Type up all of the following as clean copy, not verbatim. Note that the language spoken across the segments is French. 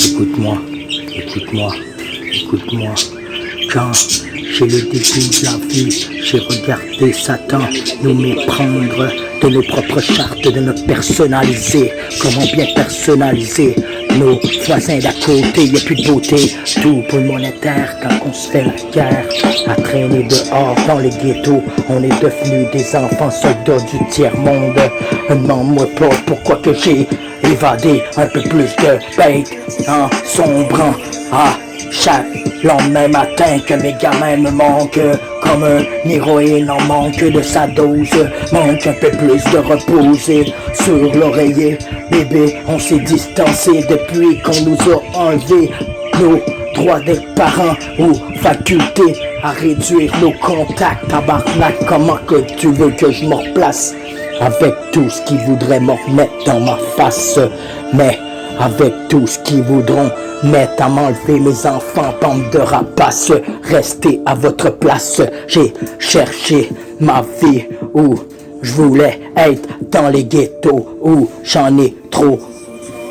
Écoute-moi, écoute-moi, écoute-moi. Quand j'ai le début de la vie, j'ai regardé Satan nous méprendre de nos propres chartes, de nos personnaliser. Comment bien personnaliser nos voisins d'à côté, y a plus de beauté, tout pour le monétaire quand on se fait la guerre. À traîner dehors dans les ghettos, on est devenus des enfants soldats du tiers-monde. Demande-moi pas pourquoi que j'ai évadé un peu plus de bête en sombrant à chaque lendemain matin que mes gamins me manquent. Comme un héroïne en manque de sa dose, manque un peu plus de reposer sur l'oreiller. Bébé, on s'est distancé depuis qu'on nous a enlevé nos droits d'être parents ou faculté à réduire nos contacts. Tabarnak, comment que tu veux que je me replace avec tout ce qui voudrait me remettre dans ma face, mais avec tout ce qui voudront mettre à m'enlever mes enfants, bande de rapaces. Restez à votre place. J'ai cherché ma vie où je voulais être dans les ghettos, où j'en ai trop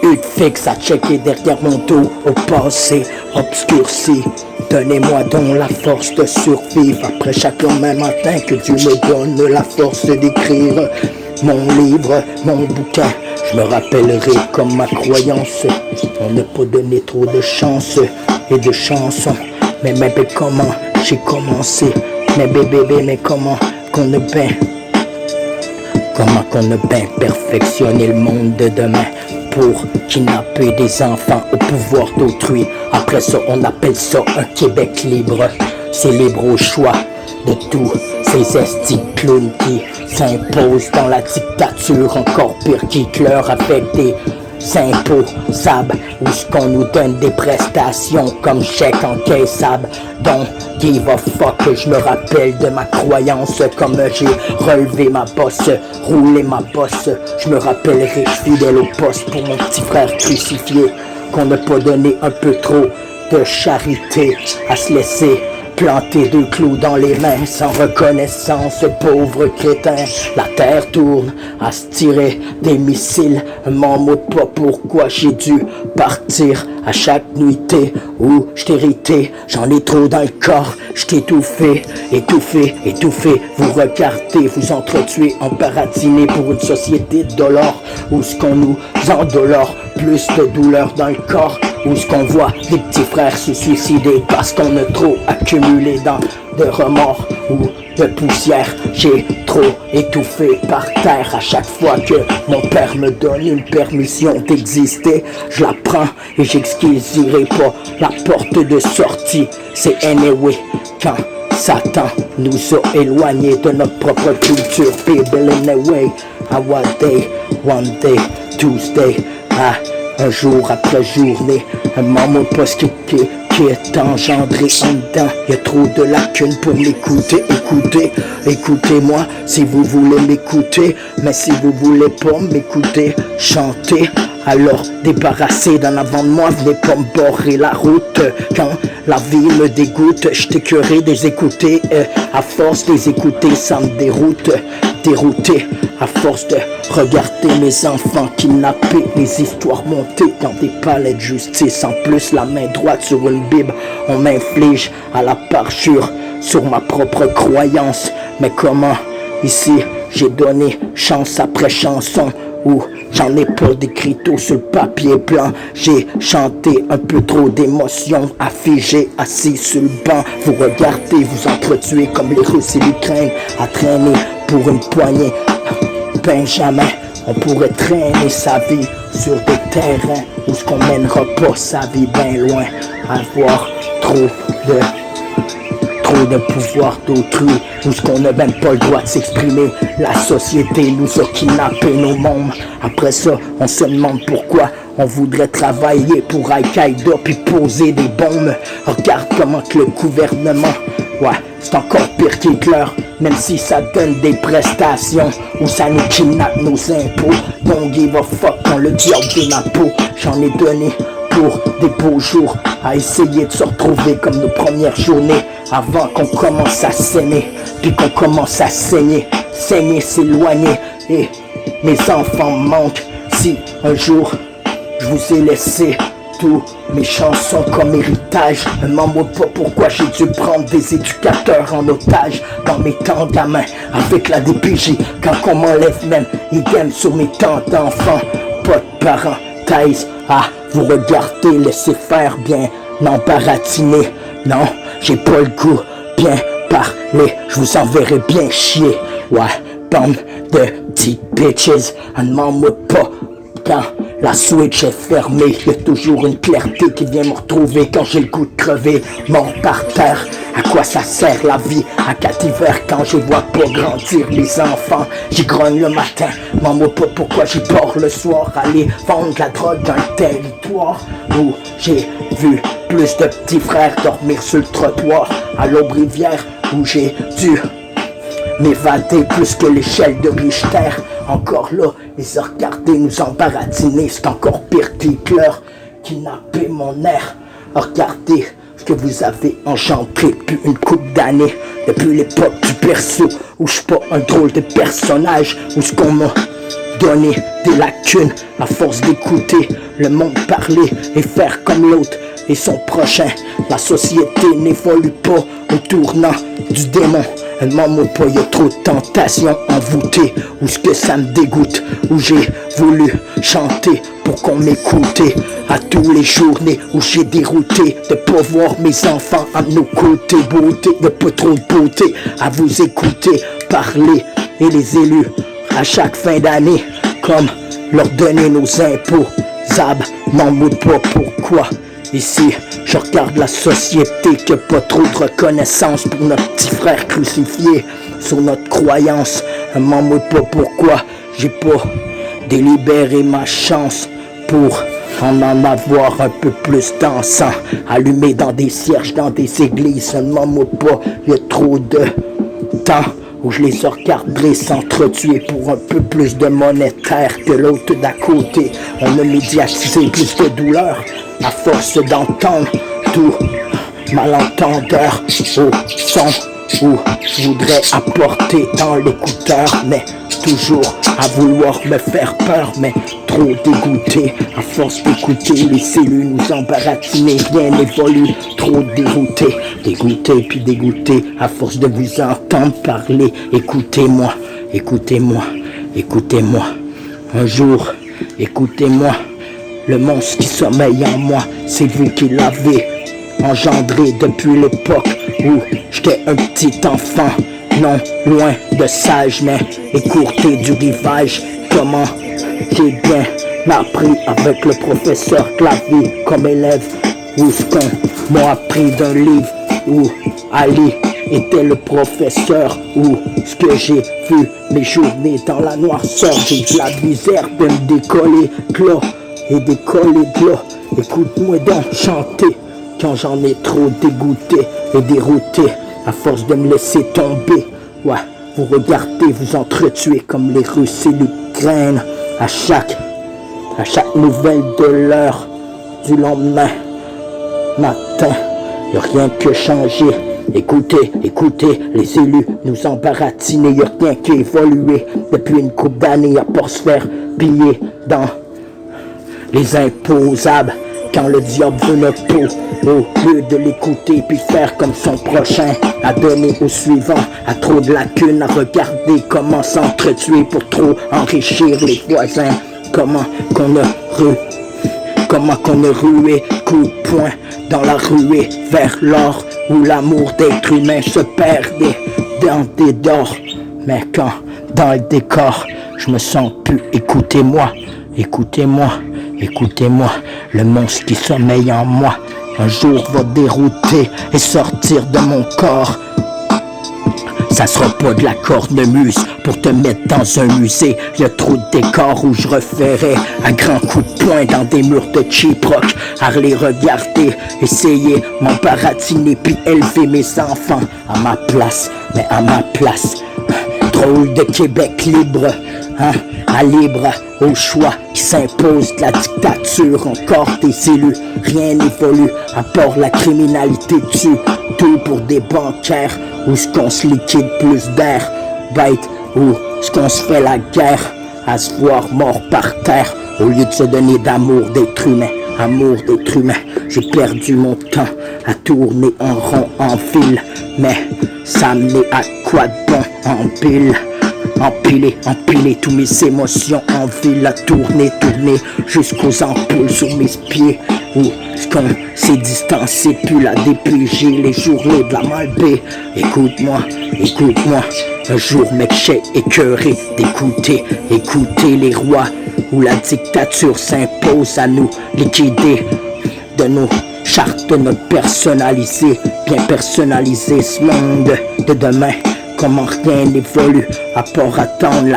eu de fixe à checker derrière mon dos au passé obscurci. Donnez-moi donc la force de survivre après chaque lendemain matin, que Dieu me donne la force d'écrire mon livre, mon bouquin. Je me rappellerai comme ma croyance. On n'a pas donné trop de chance et de chansons. Mais bébé, comment j'ai commencé? Mais bébé, mais comment qu'on a bien perfectionné le monde de demain pour kidnapper des enfants au pouvoir d'autrui. Après ça, on appelle ça un Québec libre. C'est libre au choix de tous ces estis clowns qui s'imposent dans la dictature, encore pire qu'Hitler avec des impôts sables, où ce qu'on nous donne des prestations comme chèque encaissable. Don't give a fuck, je me rappelle de ma croyance, comme j'ai relevé ma bosse, roulé ma bosse. Je me rappellerai, je fidèle au poste pour mon petit frère crucifié, qu'on n'a pas donné un peu trop de charité à se laisser planter deux clous dans les mains sans reconnaissance, pauvre crétin. La terre tourne à se tirer des missiles. M'en moque pas pourquoi j'ai dû partir à chaque nuitée où j't'ai irrité. J'en ai trop dans le corps, j't'ai étouffé. Vous regardez, vous entretuez en paradiné pour une société de dollars où ce qu'on nous endolore, plus de douleur dans le corps, où ce qu'on voit des petits frères se suicider parce qu'on a trop accumulé dans de remords ou de poussière. J'ai trop étouffé par terre. À chaque fois que mon père me donne une permission d'exister, je la prends et j'excuserai pas la porte de sortie. C'est anyway quand Satan nous a éloignés de notre propre culture. People anyway, one day, Tuesday, un jour après journée, un moment post qui est engendré en dedans. Y'a trop de lacunes pour m'écouter. Écoutez-moi si vous voulez m'écouter, mais si vous voulez pas m'écouter chanter, alors débarrassez d'en avant de moi, venez pas me barrer la route. Quand la vie me dégoûte, je t'écœurerai des écouter. À force des écouter, ça me dérouté. À force de regarder mes enfants kidnappés, les histoires montées dans des palais de justice. En plus, la main droite sur une bible, on m'inflige à la parjure sur ma propre croyance. Mais comment ici j'ai donné chance après chanson, où j'en ai pas d'écriteau sur le papier blanc. J'ai chanté un peu trop d'émotions, affigé, assis sur le banc. Vous regardez, vous entretuez comme les Russes et l'Ukraine, à traîner pour une poignée. Benjamin, on pourrait traîner sa vie sur des terrains où ce qu'on mènera pas sa vie bien loin. Avoir trop de pouvoir d'autrui, où ce qu'on n'a même pas le droit de s'exprimer. La société nous a kidnappé nos mômes. Après ça, on se demande pourquoi on voudrait travailler pour Al-Qaïda puis poser des bombes. Regarde comment que le gouvernement, c'est encore pire qu'Hitler, même si ça donne des prestations, où ça nous kidnappe nos impôts. Don't give a fuck quand le diable de ma peau. J'en ai donné pour des beaux jours, à essayer de se retrouver comme nos premières journées, avant qu'on commence à s'aimer, puis qu'on commence à saigner, s'éloigner, et mes enfants manquent. Si un jour je vous ai laissé tous mes chansons comme héritage. Ne demande-moi pas pourquoi j'ai dû prendre des éducateurs en otage dans mes temps gamin avec la DPJ. Quand on m'enlève même idem sur mes temps d'enfant. Pas de parenthèse à vous regarder, laissez faire bien m'embaratiner. Non, j'ai pas le goût bien parler, je vous enverrai bien chier. Ouais, bande de petites bitches, ne demande-moi pas quand la switch est fermée, y'a toujours une clarté qui vient me retrouver quand j'ai le goût de crever, mort par terre. À quoi ça sert la vie à 4 hivers quand je vois pas grandir les enfants? J'y grogne le matin, demande-moi pas pourquoi j'y pars le soir. Aller vendre la drogue dans le territoire où j'ai vu plus de petits frères dormir sur le trottoir. À l'Aubrivière où j'ai dû m'évader plus que l'échelle de Richter. Encore là, les a regardés nous embaratiner. C'est encore pire que Hitler, kidnapper mon air. Regardez ce que vous avez engendré depuis une couple d'années. Depuis l'époque du perso, où je suis pas un drôle de personnage. Où ce qu'on m'a donné des lacunes à force d'écouter le monde parler et faire comme l'autre et son prochain. La société n'évolue pas au tournant du démon. Demande-moi pas, y'a trop de tentations envoûtées. Où ce que ça me dégoûte, où j'ai voulu chanter pour qu'on m'écoutait. À tous les journées où j'ai dérouté de pas voir mes enfants à nos côtés. Beauté, de pas trop de beauté à vous écouter parler. Et les élus à chaque fin d'année comme leur donner nos impôts. Zab, demande-moi pas pourquoi. Ici, je regarde la société qui a pas trop de reconnaissance pour notre petit frère crucifié sur notre croyance. Demande-moi pas pourquoi j'ai pas délibéré ma chance pour en avoir un peu plus d'encens allumé dans des cierges, dans des églises. Demande-moi pas, y a trop de temps où je les regarderai s'entretuer pour un peu plus de monétaire que l'autre d'à côté. On a médiatisé plus de douleur à force d'entendre tout malentendeur au son où je voudrais apporter dans l'écouteur, mais toujours à vouloir me faire peur, mais trop dégoûté à force d'écouter les cellules nous embaratiner, rien n'évolue, trop dégoûté, dégoûté puis dégoûté à force de vous entendre parler. Écoutez-moi, écoutez-moi, écoutez-moi, un jour, écoutez-moi. Le monstre qui sommeille en moi, c'est vous qui l'avez engendré depuis l'époque où j'étais un petit enfant. Non, loin de sage, mais écourté du rivage. Comment j'ai bien appris avec le professeur Clavier comme élève. Où ce qu'on m'a appris d'un livre où Ali était le professeur. Où ce que j'ai vu mes journées dans la noirceur. J'ai de la misère de me décoller clos et décoller de là. Écoute-moi donc chanter quand j'en ai trop dégoûté et dérouté à force de me laisser tomber. Ouais, vous regardez, vous entretuez comme les Russes et l'Ukraine à chaque nouvelle de l'heure du lendemain matin. Y'a rien que changé. Écoutez, écoutez, les élus nous embaratiner. Y'a rien qui évolué depuis une couple d'années à part se faire piller dans les imposables. Quand le diable veut notre peau, au lieu de l'écouter puis faire comme son prochain, à donner au suivant, à trop de lacunes, à regarder comment s'entretuer pour trop enrichir les voisins. Comment qu'on a rué, coup de poing dans la ruée vers l'or, où l'amour d'être humain se perdait dans des dors. Mais quand dans le décor, je me sens plus, écoutez-moi, écoutez-moi. Écoutez-moi, le monstre qui sommeille en moi, un jour va dérouter et sortir de mon corps. Ça sera pas de la cornemuse pour te mettre dans un musée. Y'a trop de décors où je referais à grands coups de poing dans des murs de cheap rock. À les regarder, essayer m'embaratiner puis élever mes enfants à ma place, mais à ma place. Drôle de Québec libre, hein, à libre au choix qui s'impose de la dictature. Encore des élus, rien n'évolue à part la criminalité tue. Tout pour des bancaires, où ce qu'on se liquide plus d'air bête, où ce qu'on se fait la guerre à se voir mort par terre au lieu de se donner d'amour d'être humain. Amour d'être humain, j'ai perdu mon temps à tourner en rond en ville, mais ça menait à quoi de bon en pile? Empiler tous mes émotions en ville, à tourner jusqu'aux ampoules sur mes pieds. Où qu'on s'est distancé, puis la DPG, les journées de la Malbaie. Écoute-moi, un jour mec j'ai écœuré d'écouter les rois, où la dictature s'impose à nous liquider de nos chartes, notre personnalisé, bien personnalisé ce monde de demain. Comment rien n'évolue à part attendre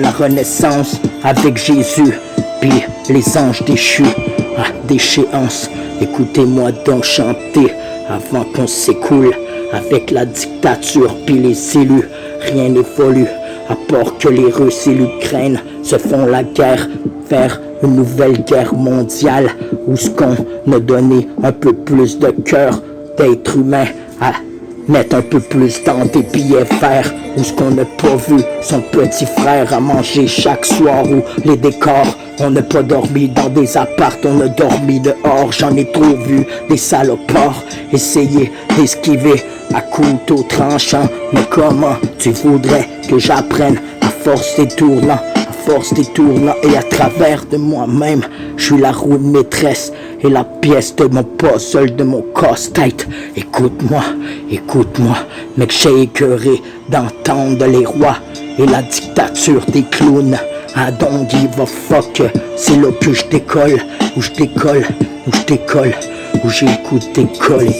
la renaissance avec Jésus, puis les anges déchus à déchéance. Écoutez-moi donc chanter avant qu'on s'écoule avec la dictature puis les élus. Rien n'évolue à part que les Russes et l'Ukraine se font la guerre vers une nouvelle guerre mondiale, où ce qu'on a donné un peu plus de cœur d'être humain à mettre un peu plus dans des billets verts, où ce qu'on n'a pas vu son petit frère à manger chaque soir, où les décors, on n'a pas dormi dans des apparts, on a dormi dehors. J'en ai trop vu des salopards essayer d'esquiver à couteau tranchant. Mais comment tu voudrais que j'apprenne à force des tournants, et à travers de moi-même? Je suis la roue maîtresse et la pièce de mon puzzle, de mon casse-tête. Écoute-moi, mec, j'ai écœuré d'entendre les rois et la dictature des clowns. I don't give a fuck, c'est là que je décolle, où j'écoute décoller.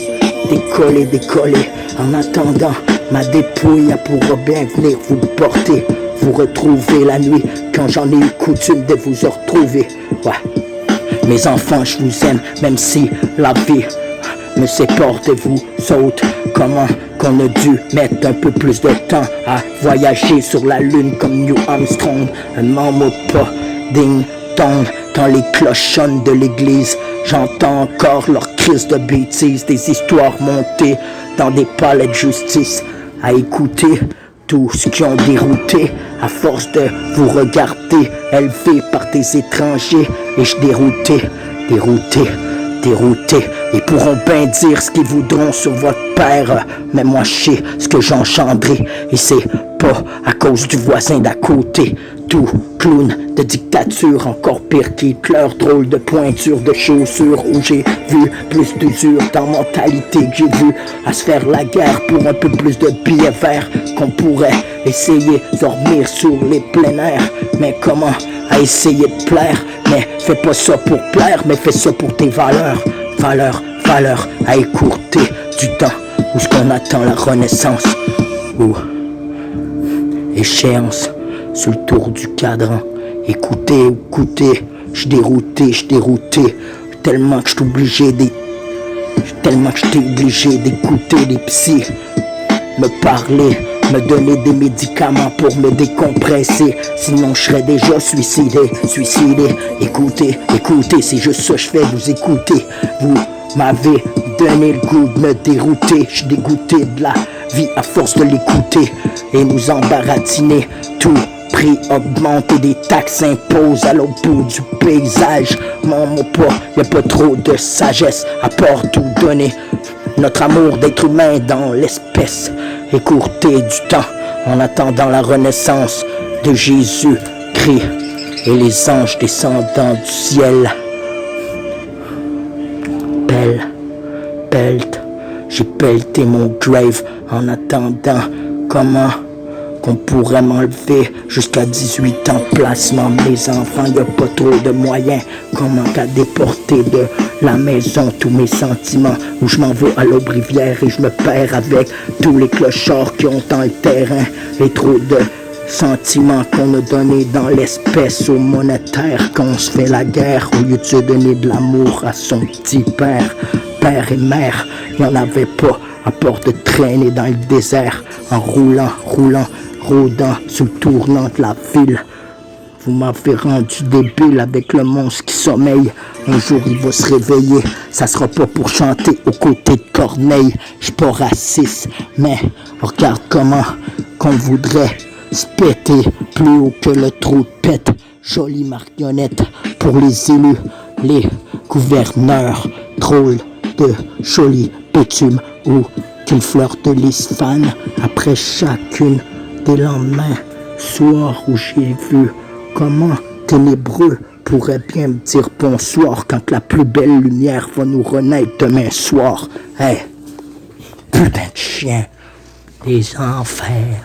En attendant, ma dépouille pourra bien venir vous porter, vous retrouver la nuit, quand j'en ai eu coutume de vous retrouver. Ouais, mes enfants, je vous aime, même si la vie me sépare de vous autres. Comment qu'on a dû mettre un peu plus de temps à voyager sur la lune comme Neil Armstrong. Un m'en pas ding dong quand les cloches sonnent de l'église. J'entends encore leurs crises de bêtises, des histoires montées dans des palais de justice. À écouter tout ce qui ont dérouté, à force de vous regarder élevé par des étrangers. Et je dérouté. Ils pourront bien dire ce qu'ils voudront sur votre père, mais moi je sais ce que j'ai engendré, et c'est pas à cause du voisin d'à côté. Tout clown de dictature, encore pire qu'Hitler, drôle de pointure de chaussures, où j'ai vu plus d'usure dans mentalité que j'ai vu à se faire la guerre pour un peu plus de billets verts, qu'on pourrait essayer de dormir sur les plein air. Mais comment à essayer de plaire? Mais fais pas ça pour plaire, mais fais ça pour tes valeurs. Valeurs à écourter du temps, où ce qu'on attend la renaissance, ou échéance sur le tour du cadran. Écoutez, je dérouté, tellement que j'étais obligé d'écouter des psys me parler, me donner des médicaments pour me décompresser, sinon je serais déjà suicidé. Écoutez, c'est juste ça que je fais, vous écoutez. Vous m'avez donné le goût de me dérouter, je suis dégoûté de la vie à force de l'écouter et nous embaratiner. Tout prix augmente et des taxes imposent à l'autre bout du paysage. Mon mot pas, y'a pas trop de sagesse à part tout donner. Notre amour d'être humain dans l'espèce, écourter du temps en attendant la renaissance de Jésus-Christ et les anges descendant du ciel. J'ai pelleté mon grave en attendant. Comment qu'on pourrait m'enlever jusqu'à 18 ans, placement mes enfants, y'a pas trop de moyens. Comment qu'à déporter de la maison tous mes sentiments, où je m'en vais à l'Aubrivière et je me perds avec tous les clochards qui ont dans le terrain, et trop de sentiments qu'on a donné dans l'espèce au monétaire, qu'on se fait la guerre au lieu de se donner de l'amour à son petit père. Père et mère, y'en avait pas à part de traîner dans le désert en roulant, rôdant sous le tournant de la ville. Vous m'avez rendu débile avec le monstre qui sommeille. Un jour il va se réveiller, ça sera pas pour chanter aux côtés de Corneille. J'suis pas raciste, mais regarde comment qu'on voudrait se péter plus haut que le trou de pète. Jolie marionnette pour les élus, les gouverneurs. Drôle de joli bitume ou qu'une fleur de lys fan après chacune des lendemains. Soir où j'ai vu comment ténébreux pourrait bien me dire bonsoir quand la plus belle lumière va nous renaître demain soir. Hey, putain de chien, des enfers.